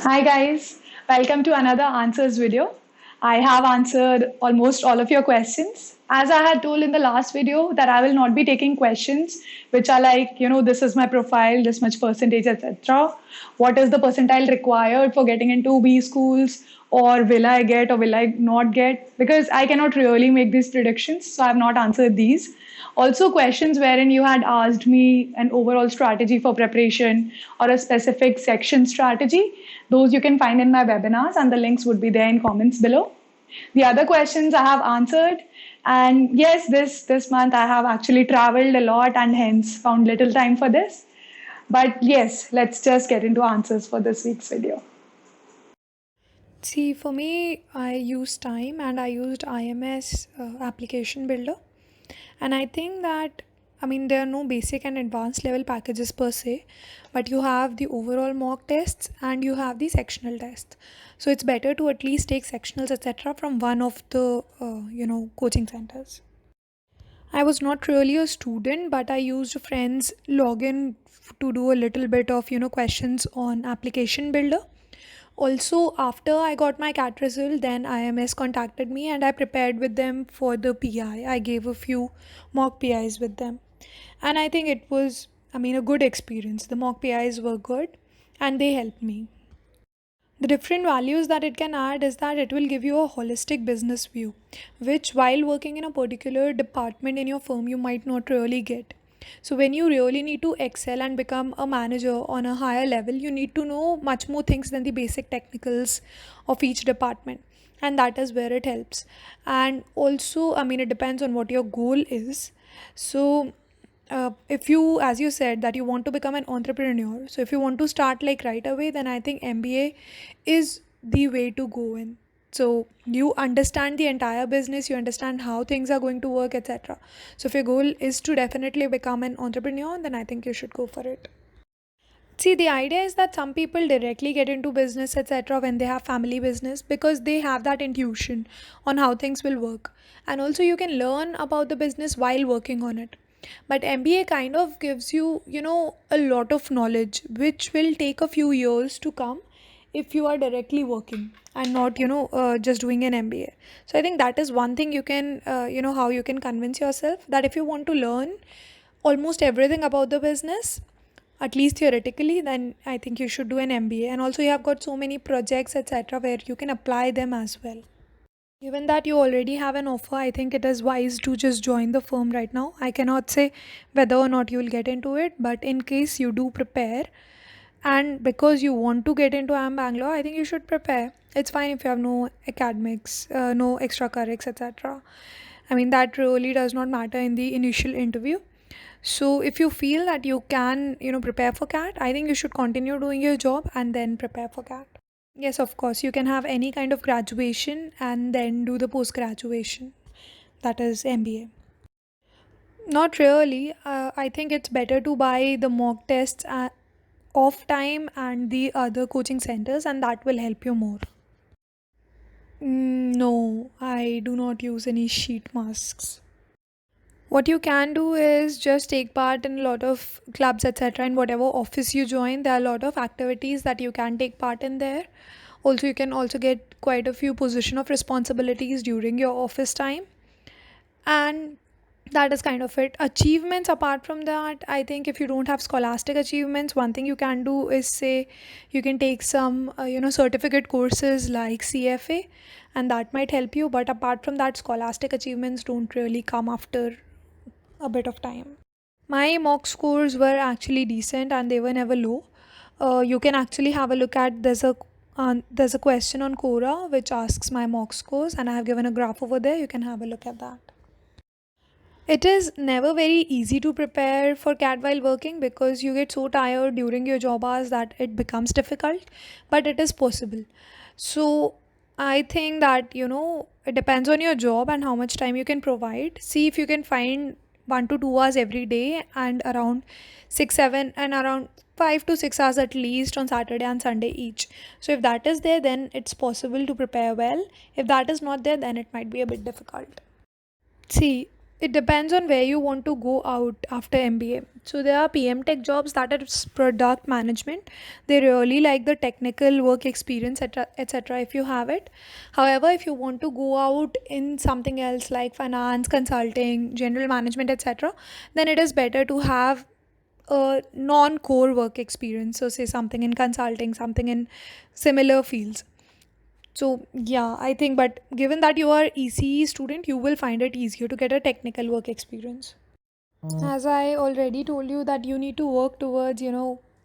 Hi guys, welcome to another answers video. I have answered almost all of your questions. As I had told in the last video that I will not be taking questions which are like, this is my profile, this much percentage, etc. What is the percentile required for getting into B schools, or will I get or will I not get? Because I cannot really make these predictions, so I have not answered these. Also, questions wherein you had asked me an overall strategy for preparation or a specific section strategy, those you can find in my webinars, and the links would be there in comments below. The other questions I have answered, and yes, this month I have actually traveled a lot and hence found little time for this. But yes, let's just get into answers for this week's video. See, for me, I used Time and I used IMS application builder. And I think that, there are no basic and advanced level packages per se, but you have the overall mock tests and you have the sectional tests. So it's better to at least take sectionals, etc., from one of the, coaching centers. I was not really a student, but I used a friend's login to do a little bit of, questions on application builder. Also, after I got my CAT result, then IMS contacted me and I prepared with them for the PI. I gave a few mock PIs with them. And I think it was, a good experience. The mock PIs were good and they helped me. The different values that it can add is that it will give you a holistic business view, which while working in a particular department in your firm, you might not really get. So, when you really need to excel and become a manager on a higher level, you need to know much more things than the basic technicals of each department. And that is where it helps. And also, it depends on what your goal is. So, if you, as you said, that you want to become an entrepreneur, so if you want to start like right away, then I think MBA is the way to go in. So you understand the entire business, you understand how things are going to work, etc. So if your goal is to definitely become an entrepreneur, then I think you should go for it. See, the idea is that some people directly get into business, etc., when they have family business because they have that intuition on how things will work. And also, you can learn about the business while working on it. But MBA kind of gives you, a lot of knowledge which will take a few years to come if you are directly working and not, just doing an MBA. So I think that is one thing you can, how you can convince yourself that if you want to learn almost everything about the business, at least theoretically, then I think you should do an MBA. And also, you have got so many projects, etc., where you can apply them as well. Given that you already have an offer, I think it is wise to just join the firm right now. I cannot say whether or not you will get into it, but in case you do prepare, and because you want to get into AM Bangalore, I think you should prepare. It's fine if you have no academics, no extracurriculars, etc. That really does not matter in the initial interview. So if you feel that you can, prepare for CAT, I think you should continue doing your job and then prepare for CAT. Yes, of course, you can have any kind of graduation and then do the post graduation. That is MBA. Not really. I think it's better to buy the mock tests off time and the other coaching centers, and that will help you more. No, I do not use any sheet masks. What you can do is just take part in a lot of clubs, etc. In whatever office you join, there are a lot of activities that you can take part in there. Also, you can also get quite a few position of responsibilities during your office time, and that is kind of it. Achievements apart from that, I think if you don't have scholastic achievements, one thing you can do is say you can take some certificate courses like CFA, and that might help you. But apart from that, scholastic achievements don't really come after a bit of time. My mock scores were actually decent and they were never low. You can actually have a look at there's a question on Quora which asks my mock scores, and I have given a graph over there. You can have a look at that. It is never very easy to prepare for CAT while working because you get so tired during your job hours that it becomes difficult, but it is possible. So I think that it depends on your job and how much time you can provide. See if you can find 1 to 2 hours every day and around 6, 7, and around 5 to 6 hours at least on Saturday and Sunday each. So if that is there, then it's possible to prepare well. If that is not there, then it might be a bit difficult. See, it depends on where you want to go out after MBA. So there are PM Tech jobs that are product management. They really like the technical work experience, etc. If you have it. However, if you want to go out in something else like finance, consulting, general management, etc., then it is better to have a non-core work experience. So say something in consulting, something in similar fields. So yeah, I think, but given that you are ECE student, you will find it easier to get a technical work experience. As I already told you that you need to work towards,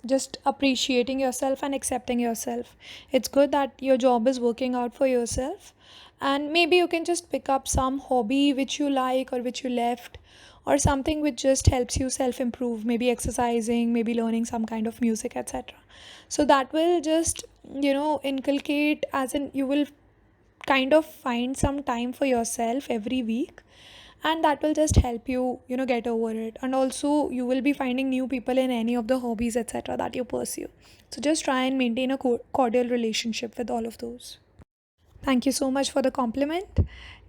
just appreciating yourself and accepting yourself. It's good that your job is working out for yourself. And maybe you can just pick up some hobby which you like or which you left, or something which just helps you self improve, maybe exercising, maybe learning some kind of music, etc. So that will just, inculcate, as in you will kind of find some time for yourself every week, and that will just help you, get over it. And also you will be finding new people in any of the hobbies, etc., that you pursue. So just try and maintain a cordial relationship with all of those. Thank you so much for the compliment.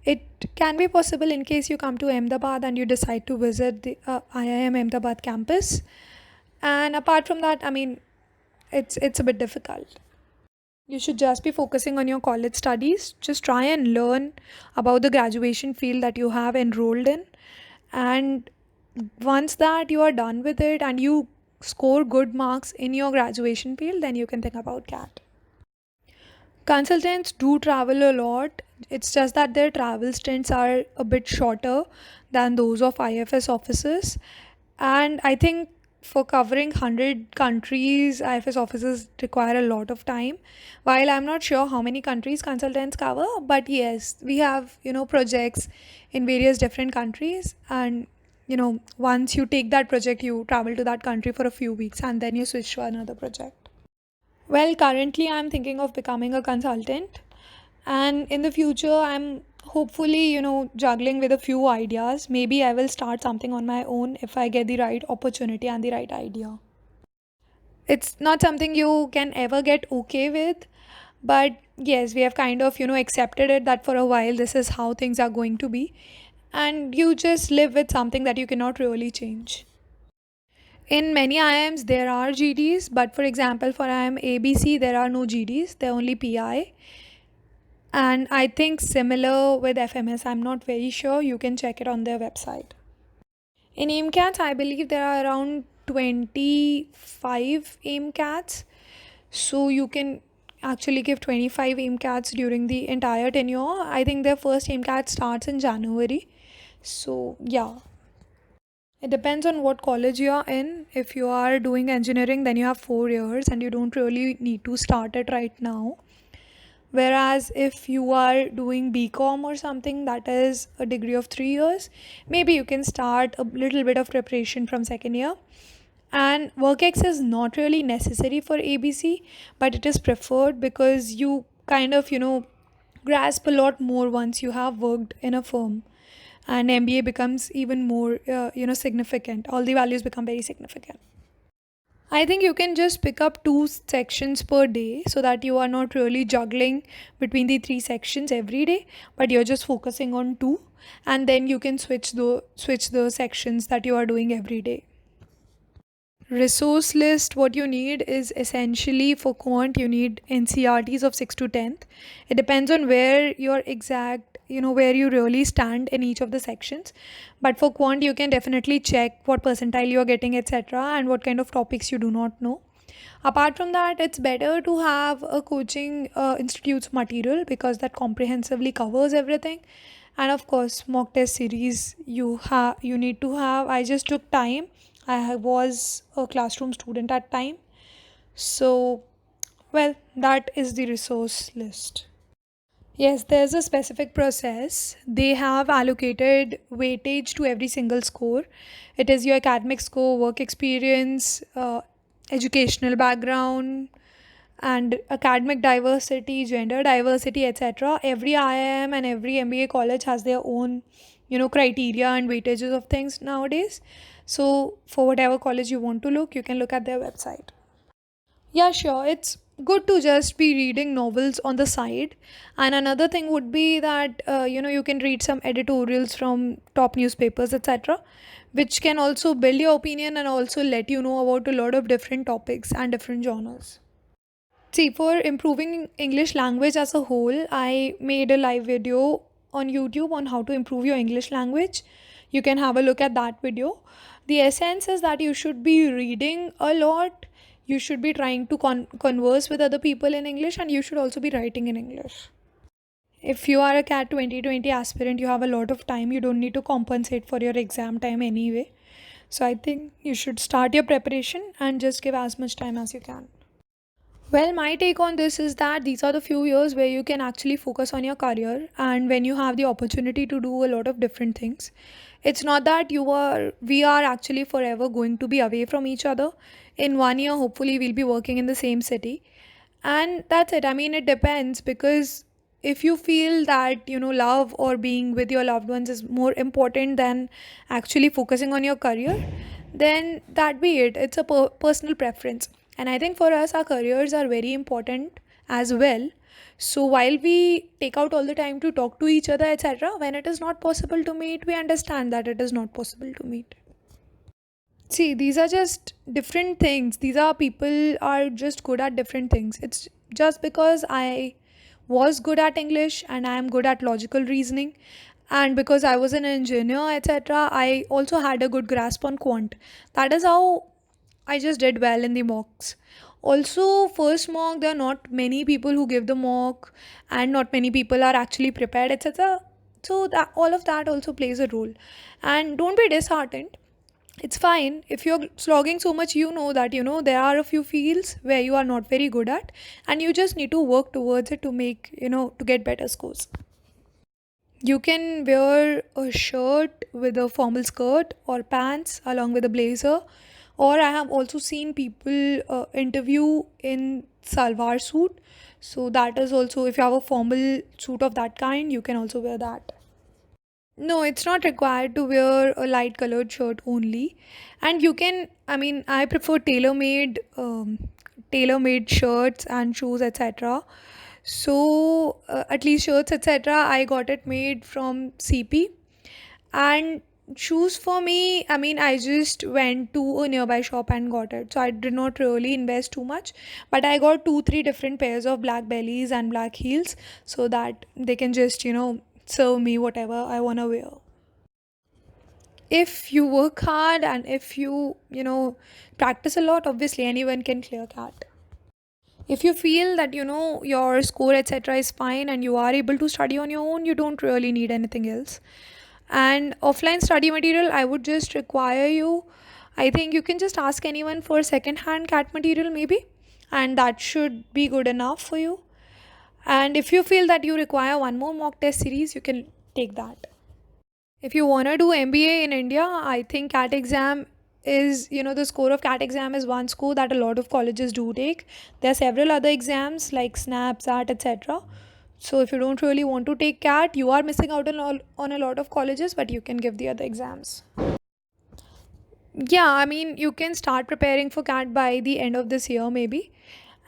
It can be possible in case you come to Ahmedabad and you decide to visit the IIM Ahmedabad campus. And apart from that, I mean, it's a bit difficult. You should just be focusing on your college studies. Just try and learn about the graduation field that you have enrolled in. And once that you are done with it and you score good marks in your graduation field, then you can think about CAT. Consultants do travel a lot. It's just that their travel stints are a bit shorter than those of IFS officers. And I think for covering 100 countries, IFS officers require a lot of time. While I'm not sure how many countries consultants cover, but yes, we have, projects in various different countries. And, once you take that project, you travel to that country for a few weeks and then you switch to another project. Well, currently I'm thinking of becoming a consultant, and in the future I'm hopefully, juggling with a few ideas. Maybe I will start something on my own if I get the right opportunity and the right idea. It's not something you can ever get okay with, but yes, we have kind of, accepted it that for a while this is how things are going to be, and you just live with something that you cannot really change. In many IIMs, there are GDs, but for example, for IIM ABC, there are no GDs, they're only PI. And I think similar with FMS, I'm not very sure. You can check it on their website. In AIMCATs, I believe there are around 25 AIMCATs. So you can actually give 25 AIMCATs during the entire tenure. I think their first AIMCAT starts in January. So yeah. It depends on what college you are in. If you are doing engineering, then you have 4 years and you don't really need to start it right now. Whereas if you are doing BCom or something, that is a degree of 3 years, maybe you can start a little bit of preparation from second year. And WorkX is not really necessary for ABC, but it is preferred because you kind of, grasp a lot more once you have worked in a firm, and MBA becomes even more, significant. All the values become very significant. I think you can just pick up 2 sections per day so that you are not really juggling between the 3 sections every day, but you're just focusing on two, and then you can switch the sections that you are doing every day. Resource list, what you need is essentially for quant, you need NCRTs of 6th to 10th. It depends on where your exact, where you really stand in each of the sections. But for quant, you can definitely check what percentile you are getting, etc., and what kind of topics you do not know. Apart from that, it's better to have a coaching institute's material because that comprehensively covers everything. And of course, mock test series you need to have. I just took time. I was a classroom student at time. So, well, that is the resource list. Yes, there's a specific process. They have allocated weightage to every single score. It is your academic score, work experience, educational background, and academic diversity, gender diversity, etc. Every IIM and every MBA college has their own, criteria and weightages of things nowadays. So for whatever college you want to look, you can look at their website. Yeah, sure. It's good to just be reading novels on the side. And another thing would be that you can read some editorials from top newspapers, etc., which can also build your opinion and also let you know about a lot of different topics and different genres. See, for improving English language as a whole, I made a live video on YouTube on how to improve your English language. You can have a look at that video. The essence is that you should be reading a lot, you should be trying to converse with other people in English, and you should also be writing in English. If you are a CAT 2020 aspirant, you have a lot of time. You don't need to compensate for your exam time anyway. So I think you should start your preparation and just give as much time as you can. Well, my take on this is that these are the few years where you can actually focus on your career and when you have the opportunity to do a lot of different things. It's not that we are actually forever going to be away from each other. In 1 year, hopefully, we'll be working in the same city. And that's it. I mean, it depends because if you feel that, love or being with your loved ones is more important than actually focusing on your career, then that be it. It's a personal preference. And I think for us, our careers are very important as well. So while we take out all the time to talk to each other, etc., when it is not possible to meet, we understand that it is not possible to meet. See, these are just different things. These are people are just good at different things. It's just because I was good at English and I am good at logical reasoning, and because I was an engineer, etc., I also had a good grasp on quant. That is how I just did well in the mocks. Also, first mock, there are not many people who give the mock, and not many people are actually prepared, etc. So that all of that also plays a role. And don't be disheartened. It's fine if you're slogging so much. You know that there are a few fields where you are not very good at, and you just need to work towards it to make to get better scores. You can wear a shirt with a formal skirt or pants along with a blazer, or I have also seen people interview in salwar suit. So that is also, if you have a formal suit of that kind, you can also wear that. No, it's not required to wear a light colored shirt only. And you can, I mean, I prefer tailor-made shirts and shoes, etc. So, at least shirts, etc., I got it made from CP. And shoes for me, I mean, I just went to a nearby shop and got it. So, I did not really invest too much. But I got two, three different pairs of black bellies and black heels so that they can just, serve me whatever I want to wear. If you work hard and if practice a lot, obviously anyone can clear CAT. If you feel that your score etc. is fine and you are able to study on your own, you don't really need anything else. And offline study material, I would just require you. I think you can just ask anyone for second hand CAT material maybe, and that should be good enough for you. And if you feel that you require one more mock test series, you can take that. If you want to do MBA in India, I think CAT exam is, the score of CAT exam is one score that a lot of colleges do take. There are several other exams like SNAP, SAT, etc. So if you don't really want to take CAT, you are missing out on a lot of colleges, but you can give the other exams. Yeah, I mean, you can start preparing for CAT by the end of this year, maybe.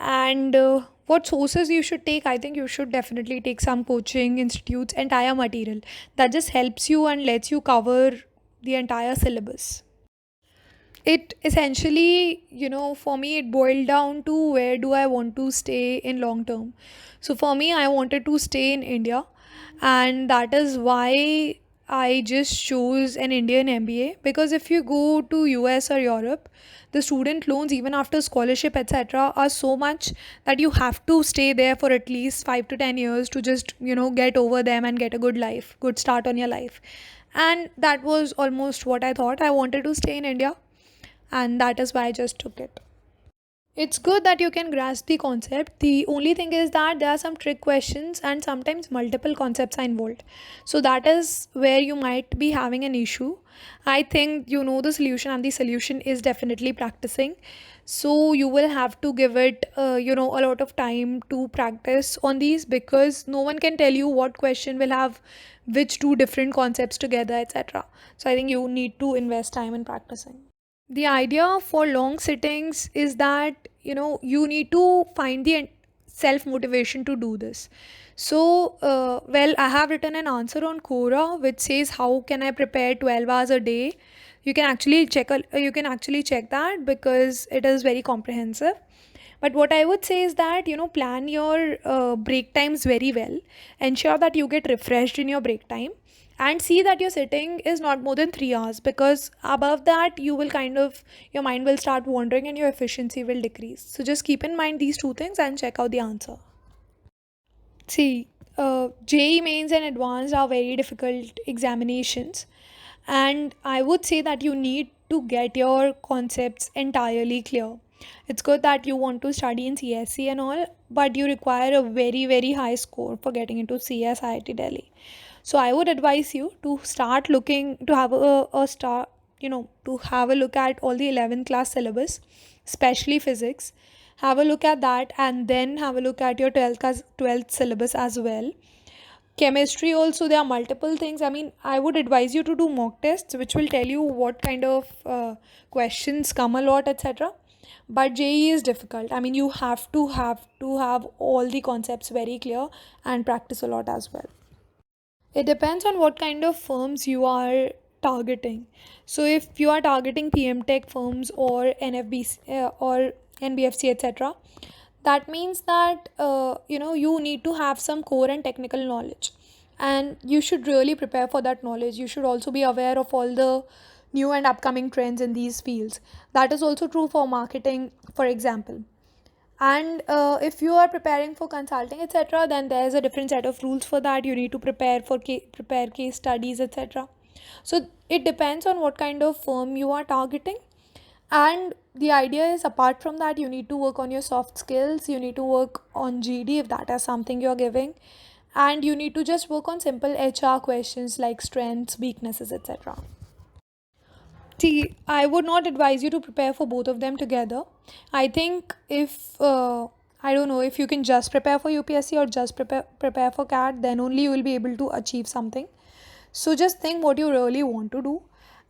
And what sources you should take? I think you should definitely take some coaching institutes, entire material that just helps you and lets you cover the entire syllabus. It essentially, for me, it boiled down to where do I want to stay in long term. So for me, I wanted to stay in India, and that is why I just chose an Indian MBA. Because if you go to US or Europe, the student loans, even after scholarship, etc., are so much that you have to stay there for at least 5 to 10 years to just get over them and get a good life, good start on your life. And that was almost what I thought. I wanted to stay in India, and that is why I just took it. It's good that you can grasp the concept. The only thing is that there are some trick questions and sometimes multiple concepts are involved. So that is where you might be having an issue. I think you know the solution, and the solution is definitely practicing. So you will have to give it, a lot of time to practice on these, because no one can tell you what question will have which two different concepts together, etc. So I think you need to invest time in practicing. The idea for long sittings is that you need to find the self motivation to do this. So well, I have written an answer on Quora which says how can I prepare 12 hours a day. You can actually check that because it is very comprehensive. But what I would say is that plan your break times very well. Ensure that you get refreshed in your break time, and see that your sitting is not more than 3 hours, because above that you will your mind will start wandering and your efficiency will decrease. So just keep in mind these two things and check out the answer. See, JEE mains and advanced are very difficult examinations, and I would say that you need to get your concepts entirely clear. It's good that you want to study in CSC and all, but you require a very, very high score for getting into CS IIT Delhi. So I would advise you to start looking to have a start, to have a look at all the 11th class syllabus, especially physics. Have a look at that, and then have a look at your 12th syllabus as well. Chemistry also, there are multiple things. I mean, I would advise you to do mock tests which will tell you what kind of questions come a lot, etc. But JE is difficult. I mean, you have all the concepts very clear and practice a lot as well. It depends on what kind of firms you are targeting. So if you are targeting PM Tech firms or NFBC or NBFC, etc., that means that you need to have some core and technical knowledge, and you should really prepare for that knowledge. You should also be aware of all the new and upcoming trends in these fields. That is also true for marketing, for example. And if you are preparing for consulting, etc., then there's a different set of rules for that. You need to prepare case studies, etc. So it depends on what kind of firm you are targeting. And the idea is, apart from that, you need to work on your soft skills. You need to work on GD if that is something you're giving, and you need to just work on simple HR questions like strengths, weaknesses, etc. See, I would not advise you to prepare for both of them together. I think if I don't know, if you can just prepare for UPSC or just prepare for CAT, then only you will be able to achieve something. So just think what you really want to do.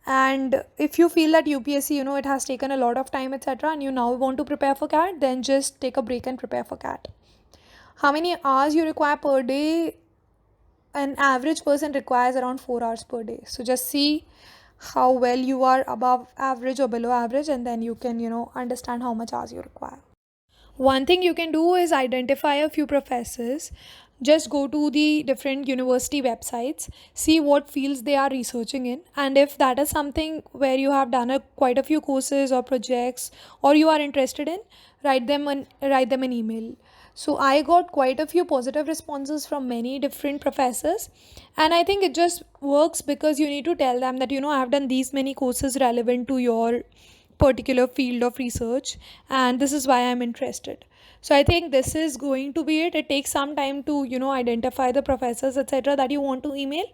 And if you feel that UPSC, it has taken a lot of time, etc., and you now want to prepare for CAT, then just take a break and prepare for CAT. How many hours you require per day? An average person requires around 4 hours per day. So just see how well you are above average or below average, and then you can understand how much hours you require. One thing you can do is identify a few professors. Just go to the different university websites, see what fields they are researching in, and if that is something where you have done quite a few courses or projects, or you are interested in, write them an email. So I got quite a few positive responses from many different professors, and I think it just works because you need to tell them that I have done these many courses relevant to your particular field of research, and this is why I'm interested. So I think this is going to be it. It takes some time to identify the professors, etc., that you want to email,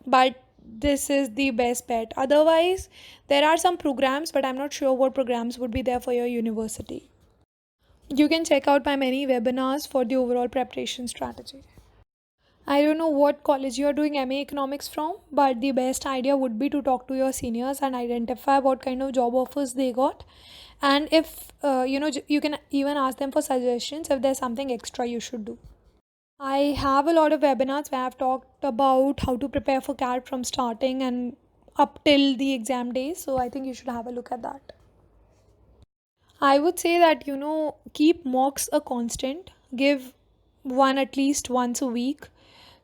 but this is the best bet. Otherwise, there are some programs, but I'm not sure what programs would be there for your university. You can check out my many webinars for the overall preparation strategy. I don't know what college you're doing MA Economics from, but the best idea would be to talk to your seniors and identify what kind of job offers they got. And if you can even ask them for suggestions if there's something extra you should do. I have a lot of webinars where I've talked about how to prepare for CAT from starting and up till the exam days. So I think you should have a look at that. I would say that keep mocks a constant. Give one at least once a week.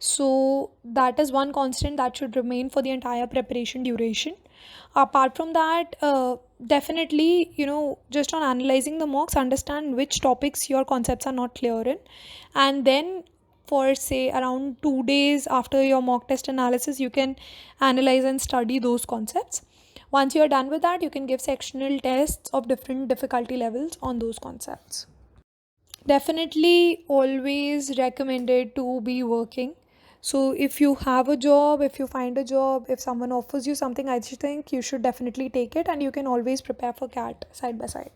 So that is one constant that should remain for the entire preparation duration. Apart from that, definitely just on analyzing the mocks, understand which topics your concepts are not clear in, and then for say around 2 days after your mock test analysis, you can analyze and study those concepts. Once you're done with that, you can give sectional tests of different difficulty levels on those concepts. Definitely always recommended to be working. So if you have a job, if you find a job, if someone offers you something, I just think you should definitely take it, and you can always prepare for CAT side by side.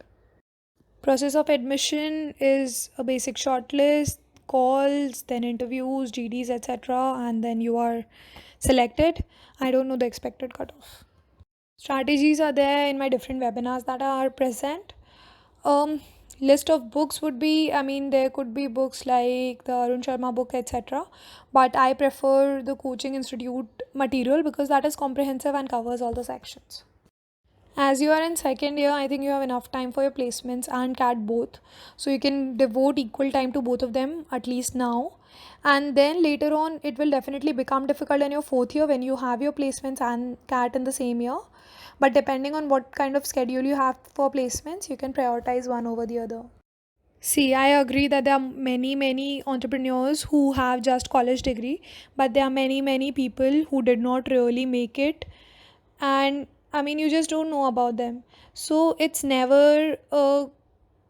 Process of admission is a basic shortlist, calls, then interviews, GDs, etc., and then you are selected. I don't know the expected cutoff. Strategies are there in my different webinars that are present. um List of books would be, I mean, there could be books like the Arun Sharma book, etc., but I prefer the Coaching Institute material because that is comprehensive and covers all the sections. As you are in second year, I think you have enough time for your placements and CAT both. So you can devote equal time to both of them, at least now. And then later on, it will definitely become difficult in your fourth year when you have your placements and CAT in the same year. But depending on what kind of schedule you have for placements, you can prioritize one over the other. See, I agree that there are many entrepreneurs who have just college degree, but there are many people who did not really make it, and I mean, you just don't know about them. So it's never a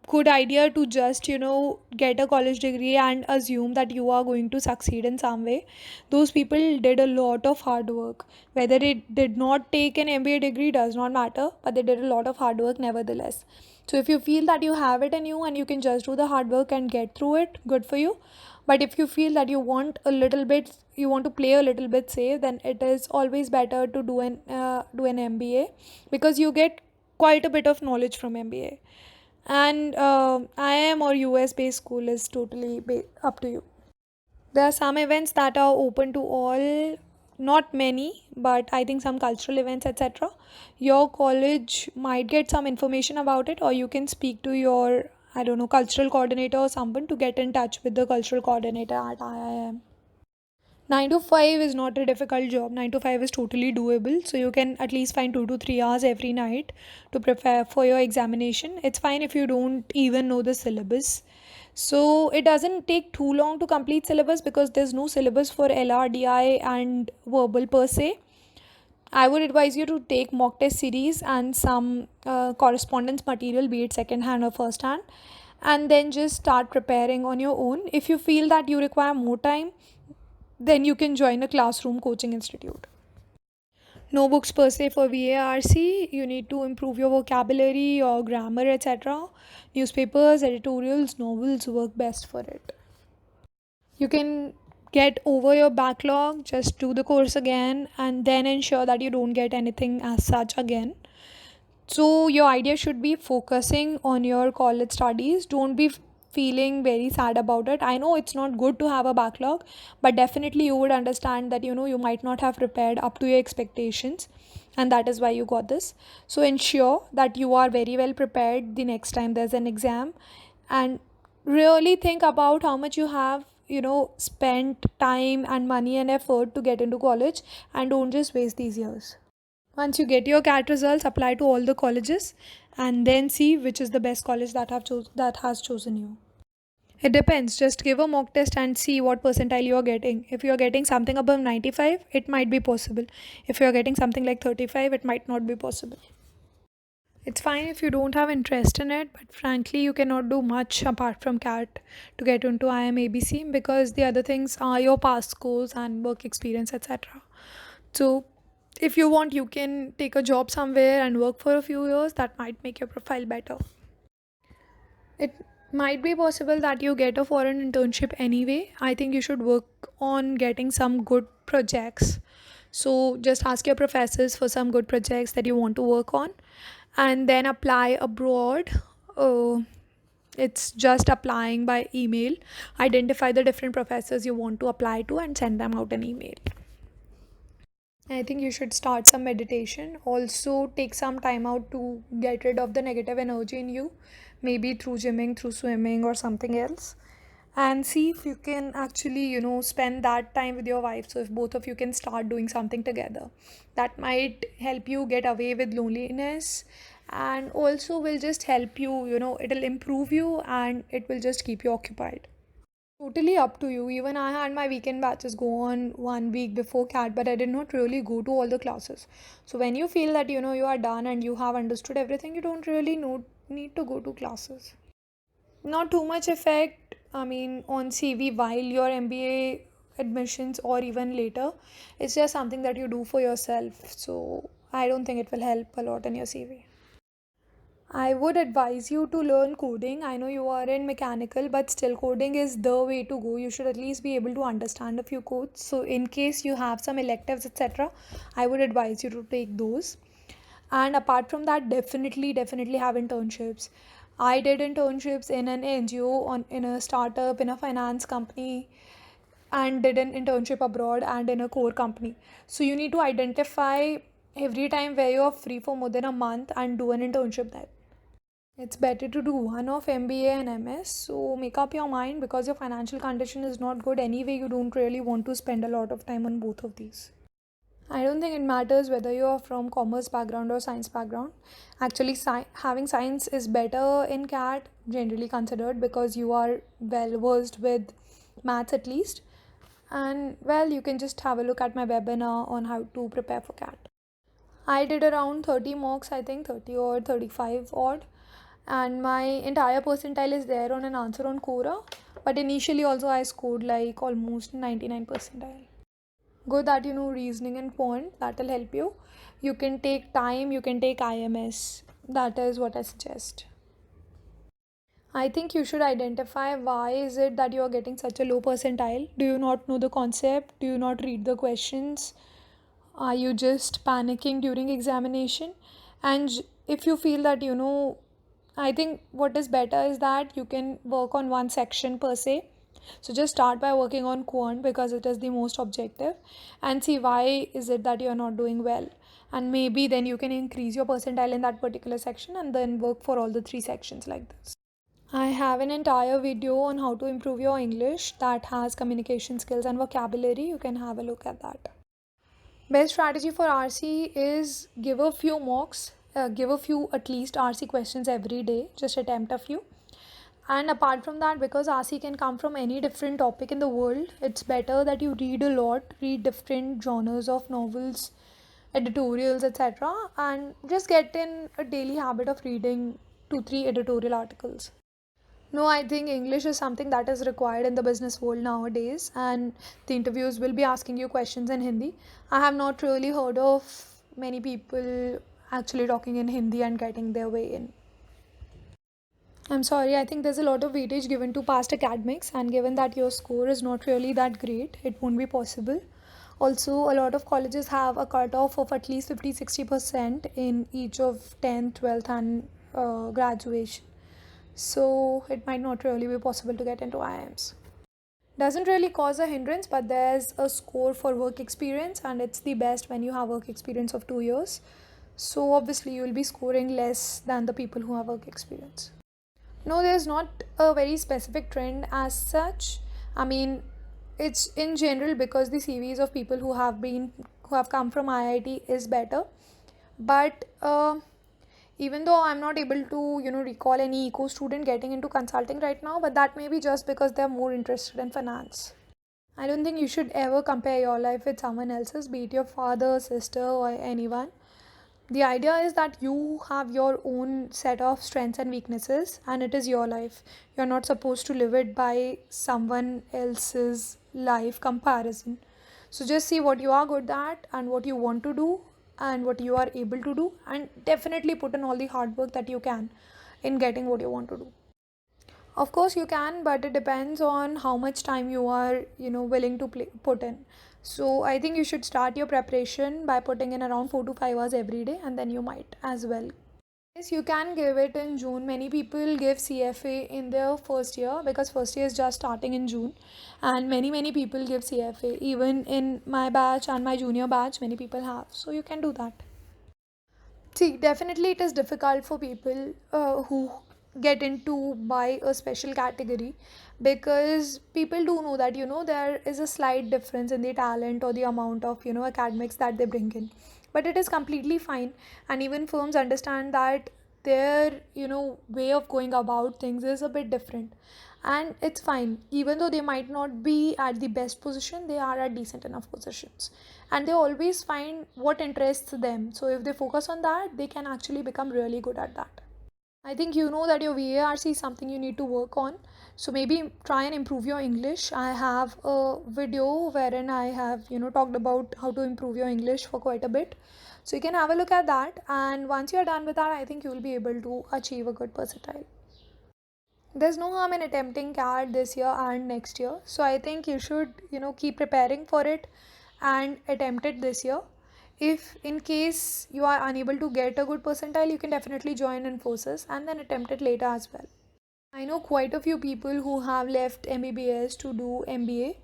good idea to just, get a college degree and assume that you are going to succeed in some way. Those people did a lot of hard work. Whether it did not take an MBA degree does not matter, but they did a lot of hard work nevertheless. So if you feel that you have it in you and you can just do the hard work and get through it, good for you. But if you feel that you want a little bit, you want to play a little bit safe, then it is always better to do an MBA, because you get quite a bit of knowledge from MBA. And IIM or US based school is totally up to you. There are some events that are open to all, not many, but I think some cultural events, etc. Your college might get some information about it, or you can speak to your, I don't know, cultural coordinator or someone to get in touch with the cultural coordinator at IIM. 9 to 5 is not a difficult job. 9 to 5 is totally doable. So you can at least find 2 to 3 hours every night to prepare for your examination. It's fine if you don't even know the syllabus. So it doesn't take too long to complete syllabus because there's no syllabus for LRDI and verbal per se. I would advise you to take mock test series and some correspondence material, be it second hand or first hand, and then just start preparing on your own. If you feel that you require more time, then you can join a classroom coaching institute. No books per se for VARC. You need to improve your vocabulary, your grammar, etc. Newspapers, editorials, novels work best for it. You can get over your backlog, just do the course again, and then ensure that you don't get anything as such again. So your idea should be focusing on your college studies. Don't be feeling very sad about it. I know it's not good to have a backlog, but definitely you would understand that you might not have prepared up to your expectations, and that is why you got this. So ensure that you are very well prepared the next time there's an exam, and really think about how much you have spent time and money and effort to get into college, and don't just waste these years. Once you get your CAT results, apply to all the colleges and then see which is the best college that has chosen you. It depends. Just give a mock test and see what percentile you are getting. If you are getting something above 95, it might be possible. If you are getting something like 35, it might not be possible. It's fine if you don't have interest in it, but frankly, you cannot do much apart from CAT to get into IMABC, because the other things are your past scores and work experience, etc. So if you want, you can take a job somewhere and work for a few years. That might make your profile better. It might be possible that you get a foreign internship anyway. I think you should work on getting some good projects. So just ask your professors for some good projects that you want to work on, and then apply abroad. It's just applying by email. Identify the different professors you want to apply to and send them out an email. I think you should start some meditation. Also, take some time out to get rid of the negative energy in you, maybe through gymming, through swimming, or something else. And see if you can actually, spend that time with your wife. So, if both of you can start doing something together, that might help you get away with loneliness, and also will just help you, it'll improve you and it will just keep you occupied. Totally up to you. Even I had my weekend batches go on 1 week before CAT, but I did not really go to all the classes. So when you feel that you are done and you have understood everything, you don't really need to go to classes. Not too much effect, I mean, on CV while your MBA admissions or even later. It's just something that you do for yourself. So I don't think it will help a lot in your CV. I would advise you to learn coding. I know you are in mechanical, but still, coding is the way to go. You should at least be able to understand a few codes. So, in case you have some electives, etc., I would advise you to take those. And apart from that, definitely have internships. I did internships in an NGO, in a startup, in a finance company, and did an internship abroad and in a core company. So you need to identify every time where you're free for more than a month and do an internship there. It's better to do one of MBA and MS. So make up your mind, because your financial condition is not good anyway. You don't really want to spend a lot of time on both of these. I don't think it matters whether you are from commerce background or science background. Actually, having science is better in CAT, generally considered, because you are well versed with maths at least. And well, you can just have a look at my webinar on how to prepare for CAT. I did around 30 mocks, I think 30 or 35 odd, and my entire percentile is there on an answer on Quora. But initially, also, I scored like almost 99 percentile. Good that you know reasoning and quant, that will help you. You can take time, you can take IMS. That is what I suggest. I think you should identify why is it that you are getting such a low percentile. Do you not know the concept? Do you not read the questions? Are you just panicking during examination? And if you feel that I think what is better is that you can work on one section per se. So just start by working on quant, because it is the most objective, and see why is it that you are not doing well. And maybe then you can increase your percentile in that particular section and then work for all the three sections like this. I have an entire video on how to improve your English that has communication skills and vocabulary. You can have a look at that. Best strategy for RC is give a few mocks, give a few at least RC questions every day, just attempt a few. And apart from that, because RC can come from any different topic in the world, it's better that you read a lot, read different genres of novels, editorials, etc., and just get in a daily habit of reading 2-3 editorial articles. No, I think English is something that is required in the business world nowadays, and the interviews will be asking you questions in Hindi. I have not really heard of many people actually talking in Hindi and getting their way in. I'm sorry, I think there's a lot of weightage given to past academics, and given that your score is not really that great, it won't be possible. Also, a lot of colleges have a cutoff of at least 50-60% in each of 10th, 12th, and graduation. So it might not really be possible to get into IIMs. Doesn't really cause a hindrance, but there's a score for work experience, and it's the best when you have work experience of 2 years. So obviously, you will be scoring less than the people who have work experience. No, there's not a very specific trend as such. I mean, it's in general because the CVs of people who have come from IIT is better. But even though I'm not able to recall any eco student getting into consulting right now, but that may be just because they're more interested in finance. I don't think you should ever compare your life with someone else's, be it your father, sister, or anyone. The idea is that you have your own set of strengths and weaknesses, and it is your life. You're not supposed to live it by someone else's life comparison. So just see what you are good at and what you want to do and what you are able to do, and definitely put in all the hard work that you can in getting what you want to do. Of course you can, but it depends on how much time you are willing to put in. So I think you should start your preparation by putting in around 4 to 5 hours every day, and then you might as well. Yes, you can give it in June. Many people give CFA in their first year, because first year is just starting in June, and many people give CFA. Even in my batch and my junior batch, many people have. So you can do that. See, definitely it is difficult for people who get into by a special category, because people do know that there is a slight difference in the talent or the amount of academics that they bring in, but it is completely fine. And even firms understand that their way of going about things is a bit different, and it's fine. Even though they might not be at the best position, they are at decent enough positions, and they always find what interests them. So if they focus on that, they can actually become really good at that. I think that your VARC is something you need to work on. So maybe try and improve your English. I have a video wherein I have talked about how to improve your English for quite a bit. So you can have a look at that, and once you're done with that, I think you will be able to achieve a good percentile. There's no harm in attempting CAT this year and next year. So I think you should keep preparing for it and attempt it this year. if in case you are unable to get a good percentile, you can definitely join Infosys and then attempt it later as well. I know quite a few people who have left MBBS to do MBA,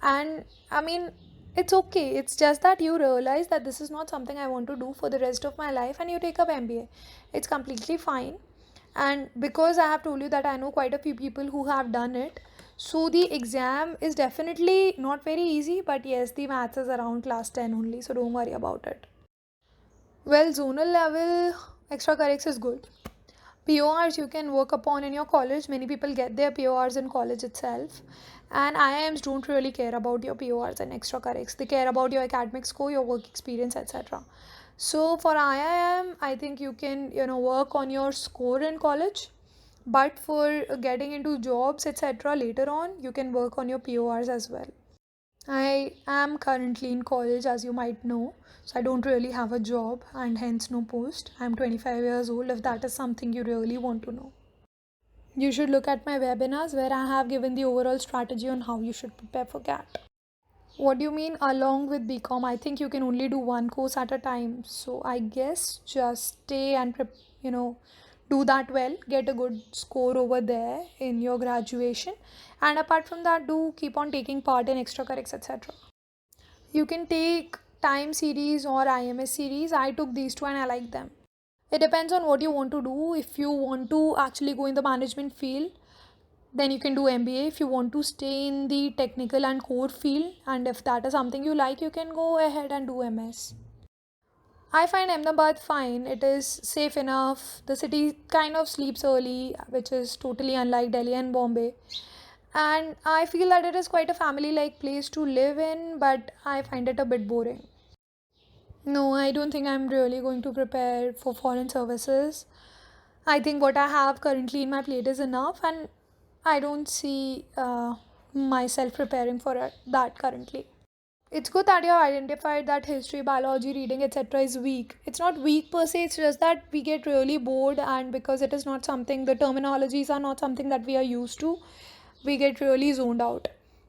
and I mean, it's okay. It's just that you realize that this is not something I want to do for the rest of my life, and you take up MBA. It's completely fine. And because I have told you that I know quite a few people who have done it, so the exam is definitely not very easy, but yes, the maths is around class 10 only, so don't worry about it. Well, zonal level extracurriculars is good. PORs you can work upon in your college. Many people get their PORs in college itself. And IIMs don't really care about your PORs and extracurriculars. They care about your academic score, your work experience, etc. So for IIM, I think you can work on your score in college. But for getting into jobs, etc., later on, you can work on your PORs as well. I am currently in college, as you might know, so I don't really have a job and hence no post. I'm 25 years old if that is something you really want to know. You should look at my webinars where I have given the overall strategy on how you should prepare for CAT. What do you mean along with BCom? I think you can only do one course at a time. So I guess just stay and do that well, get a good score over there in your graduation, and apart from that, do keep on taking part in extracurriculars, etc. You can take time series or IMS series. I took these two and I like them. It depends on what you want to do. If you want to actually go in the management field, then you can do MBA. If you want to stay in the technical and core field, and if that is something you like, you can go ahead and do MS. I find Ahmedabad fine. It is safe enough. The city kind of sleeps early, which is totally unlike Delhi and Bombay. And I feel that it is quite a family like place to live in, but I find it a bit boring. No, I don't think I'm really going to prepare for foreign services. I think what I have currently in my plate is enough, and I don't see myself preparing for that currently. It's good that you have identified that history, biology, reading, etc. is weak. It's not weak per se, it's just that we get really bored, and because it is not something, the terminologies are not something that we are used to, we get really zoned out.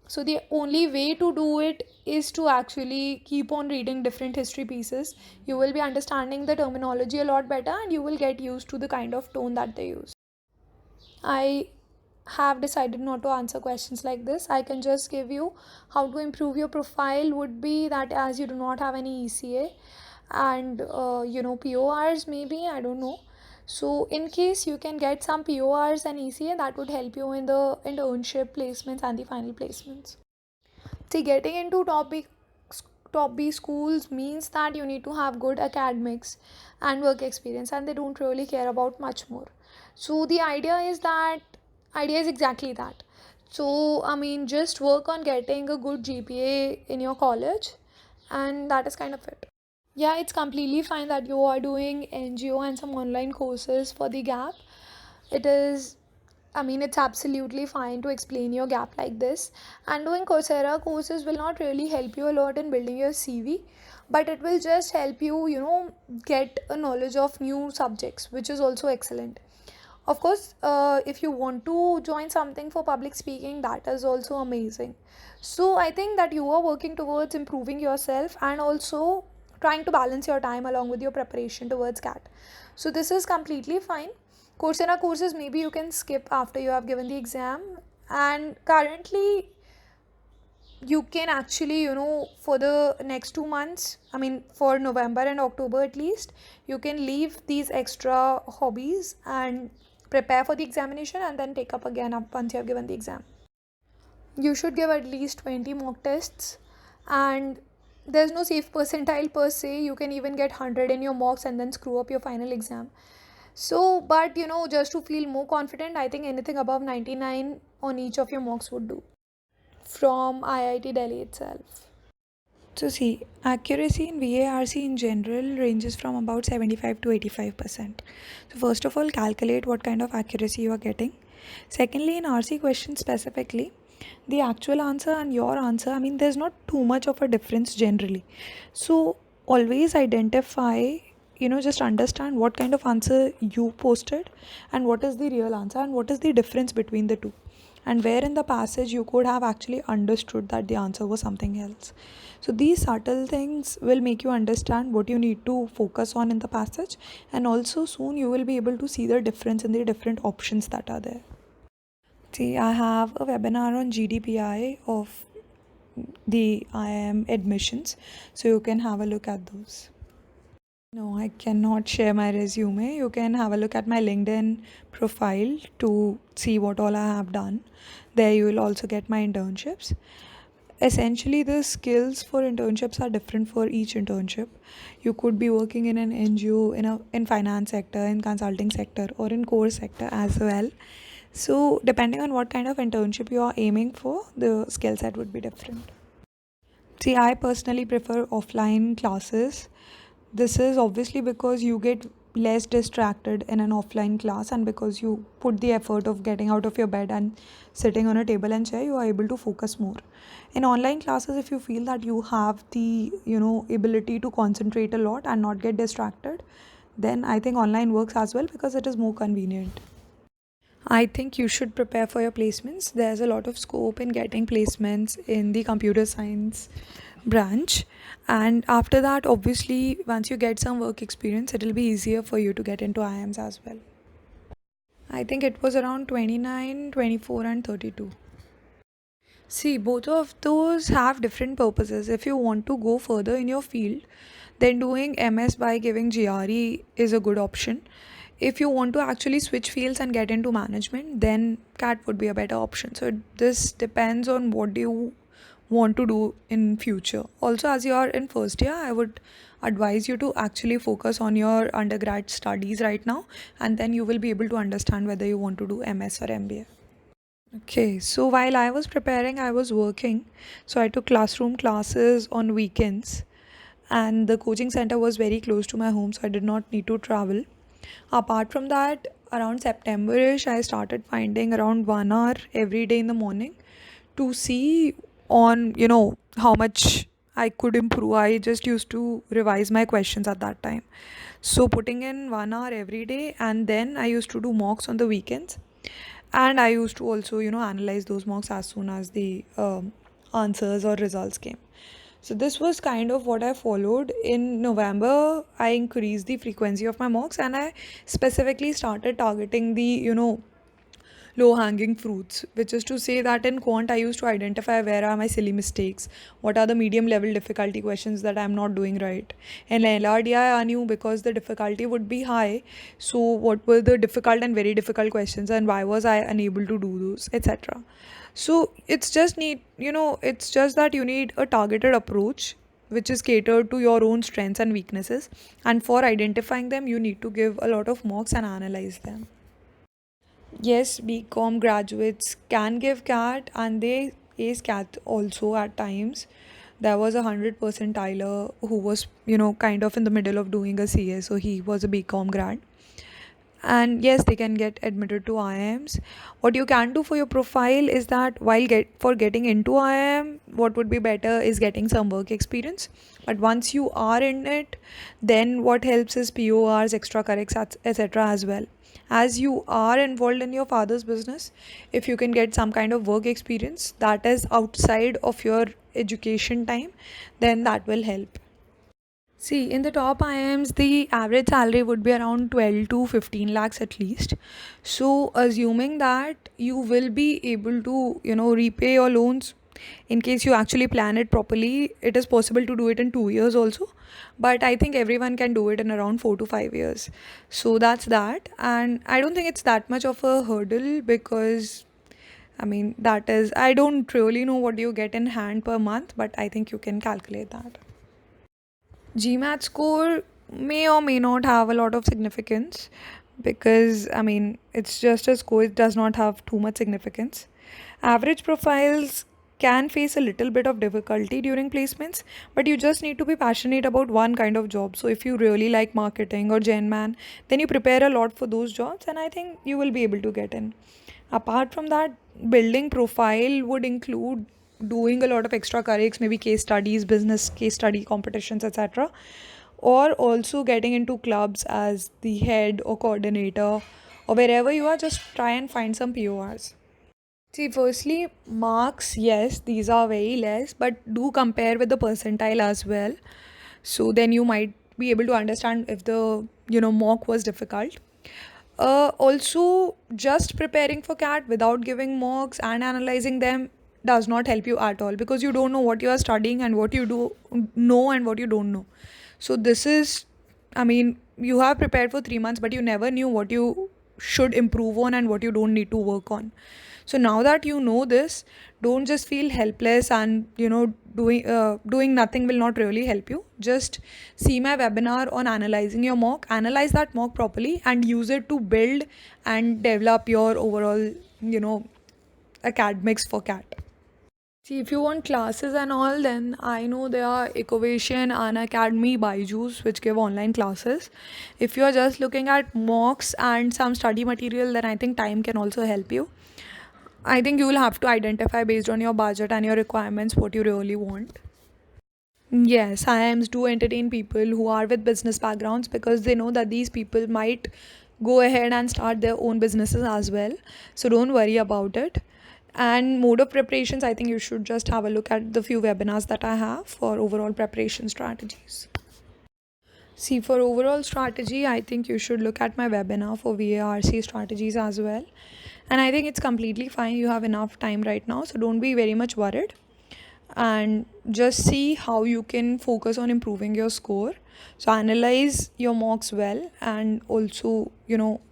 So, the only way to do it is to actually keep on reading different history pieces. You will be understanding the terminology a lot better, and you will get used to the kind of tone that they use. I have decided not to answer questions like this. I can just give you how to improve your profile would be that as you do not have any ECA and PORs maybe, I don't know. So in case you can get some PORs and ECA, that would help you in the internship placements and the final placements. See, getting into top B schools means that you need to have good academics and work experience, and they don't really care about much more. So the idea is exactly that. So I mean, just work on getting a good GPA in your college, and that is kind of it. Yeah, it's completely fine that you are doing NGO and some online courses for the gap. It is, I mean, it's absolutely fine to explain your gap like this. And doing Coursera courses will not really help you a lot in building your CV, but it will just help you, get a knowledge of new subjects, which is also excellent. Of course, if you want to join something for public speaking, that is also amazing. So I think that you are working towards improving yourself and also trying to balance your time along with your preparation towards CAT. So this is completely fine. Coursera courses maybe you can skip after you have given the exam. And currently, you can actually, for the next 2 months, I mean, for November and October at least, you can leave these extra hobbies and prepare for the examination and then take up again up once you have given the exam. You should give at least 20 mock tests, and there's no safe percentile per se. You can even get 100 in your mocks and then screw up your final exam. So, but just to feel more confident, I think anything above 99 on each of your mocks would do from IIT Delhi itself. So see, accuracy in VARC in general ranges from about 75 to 85%. So first of all, calculate what kind of accuracy you are getting. Secondly, in RC questions specifically, the actual answer and your answer, I mean, there's not too much of a difference generally. So always identify, just understand what kind of answer you posted and what is the real answer and what is the difference between the two. and where in the passage you could have actually understood that the answer was something else. So these subtle things will make you understand what you need to focus on in the passage, and also soon you will be able to see the difference in the different options that are there. See, I have a webinar on GDPI of the IIM admissions, so you can have a look at those. No, I cannot share my resume. You can have a look at my LinkedIn profile to see what all I have done. There you will also get my internships. Essentially, the skills for internships are different for each internship. You could be working in an NGO, in finance sector, in consulting sector, or in core sector as well. So depending on what kind of internship you are aiming for, the skill set would be different. See, I personally prefer offline classes. This is obviously because you get less distracted in an offline class, and because you put the effort of getting out of your bed and sitting on a table and chair, you are able to focus more. In online classes, if you feel that you have the ability to concentrate a lot and not get distracted, then I think online works as well because it is more convenient. I think you should prepare for your placements. There's a lot of scope in getting placements in the computer science branch. And after that, obviously, once you get some work experience, it'll be easier for you to get into IIMs as well. I think it was around 29, 24, and 32. See, both of those have different purposes. If you want to go further in your field, then doing MS by giving GRE is a good option. If you want to actually switch fields and get into management, then CAT would be a better option. So this depends on what you want to do in future. Also, as you are in first year, I would advise you to actually focus on your undergrad studies right now, and then you will be able to understand whether you want to do MS or MBA. Okay, so while I was preparing, I was working. So I took classroom classes on weekends, and the coaching center was very close to my home, so I did not need to travel. Apart from that, around September-ish, I started finding around 1 hour every day in the morning to see on, how much I could improve. I just used to revise my questions at that time. So putting in 1 hour every day, and then I used to do mocks on the weekends. And I used to also, analyze those mocks as soon as the answers or results came. So this was kind of what I followed. In November, I increased the frequency of my mocks, and I specifically started targeting the, low hanging fruits, which is to say that in quant, I used to identify where are my silly mistakes, what are the medium level difficulty questions that I'm not doing right. In LRDI, I knew because the difficulty would be high, so what were the difficult and very difficult questions, and why was I unable to do those, etc. So it's just that you need a targeted approach which is catered to your own strengths and weaknesses, and for identifying them you need to give a lot of mocks and analyze them. Yes, BCom graduates can give CAT, and they ace CAT also at times. There was 100% Tyler who was, kind of in the middle of doing a CA, so he was a BCom grad. And yes, they can get admitted to IIMs. What you can do for your profile is that for getting into IIM, what would be better is getting some work experience. But once you are in it, then what helps is PORs, extracurriculars, etc. as well. As you are involved in your father's business, if you can get some kind of work experience that is outside of your education time, then that will help. See, in the top IIMs, the average salary would be around 12 to 15 lakhs at least. So, assuming that you will be able to, repay your loans in case you actually plan it properly, it is possible to do it in 2 years also. But I think everyone can do it in around 4 to 5 years. So, that's that. And I don't think it's that much of a hurdle because I don't really know what you get in hand per month, but I think you can calculate that. GMAT score may or may not have a lot of significance because it's just a score, it does not have too much significance. Average profiles can face a little bit of difficulty during placements, but you just need to be passionate about one kind of job. So if you really like marketing or gen man, then you prepare a lot for those jobs, and I think you will be able to get in. Apart from that, building profile would include doing a lot of extracurriculars, maybe case studies, business case study competitions, etc. Or also getting into clubs as the head or coordinator, or wherever you are, just try and find some PORs. See, firstly, marks, yes, these are very less, but do compare with the percentile as well. So then you might be able to understand if the mock was difficult. Also, just preparing for CAT without giving mocks and analyzing them does not help you at all, because you don't know what you are studying and what you do know and what you don't know. So this is, I mean, you have prepared for 3 months, but you never knew what you should improve on and what you don't need to work on. So now that you know this, don't just feel helpless and doing nothing will not really help you. Just see my webinar on analyzing your mock, analyze that mock properly, and use it to build and develop your overall academics for CAT. See, if you want classes and all, then I know there are Ecovation, Unacademy, Byju's, which give online classes. If you are just looking at mocks and some study material, then I think Time can also help you. I think you will have to identify based on your budget and your requirements what you really want. Yes, IIMs do entertain people who are with business backgrounds, because they know that these people might go ahead and start their own businesses as well. So don't worry about it. And mode of preparations, I think you should just have a look at the few webinars that I have for overall preparation strategies. See, for overall strategy, I think you should look at my webinar for VARC strategies as well. And I think it's completely fine. You have enough time right now, so don't be very much worried. And just see how you can focus on improving your score. So analyze your mocks well, and also,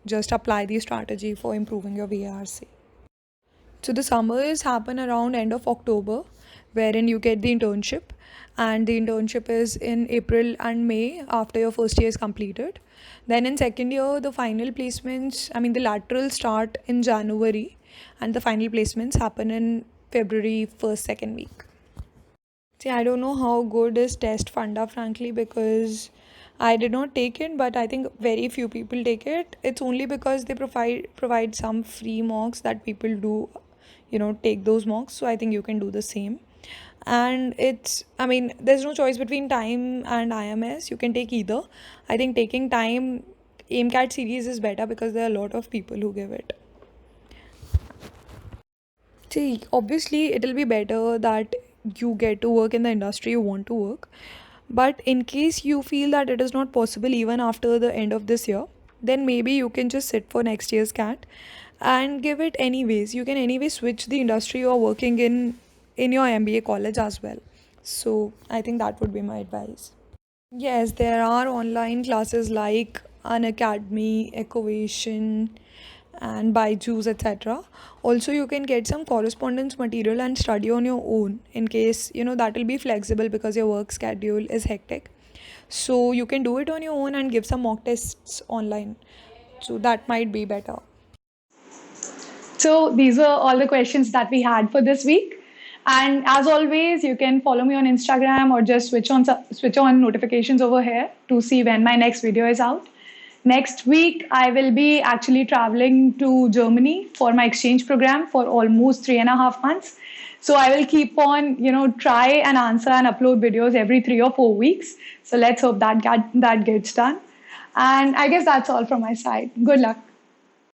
just apply the strategy for improving your VARC. So the summers happen around end of October, wherein you get the internship, and the internship is in April and May after your first year is completed. Then in second year, the final placements, I mean the laterals start in January, and the final placements happen in February first, second week. See, I don't know how good is Test Funda, frankly, because I did not take it, but I think very few people take it. It's only because they provide some free mocks that people do, take those mocks. So I think you can do the same. And there's no choice between Time and IMS. You can take either. I think taking Time AIMCAT series is better because there are a lot of people who give it. See, obviously, it'll be better that you get to work in the industry you want to work. But in case you feel that it is not possible even after the end of this year, then maybe you can just sit for next year's CAT and give it anyways. You can anyway switch the industry you are working in your MBA college as well. So I think that would be my advice. Yes, there are online classes like Unacademy, Ecovation, and Byju's, etc. Also, you can get some correspondence material and study on your own, in case that will be flexible because your work schedule is hectic. So you can do it on your own and give some mock tests online. So that might be better. So these are all the questions that we had for this week. And as always, you can follow me on Instagram or just switch on notifications over here to see when my next video is out. Next week, I will be actually traveling to Germany for my exchange program for almost 3.5 months. So I will keep on, try and answer and upload videos every 3 or 4 weeks. So let's hope that gets done. And I guess that's all from my side. Good luck.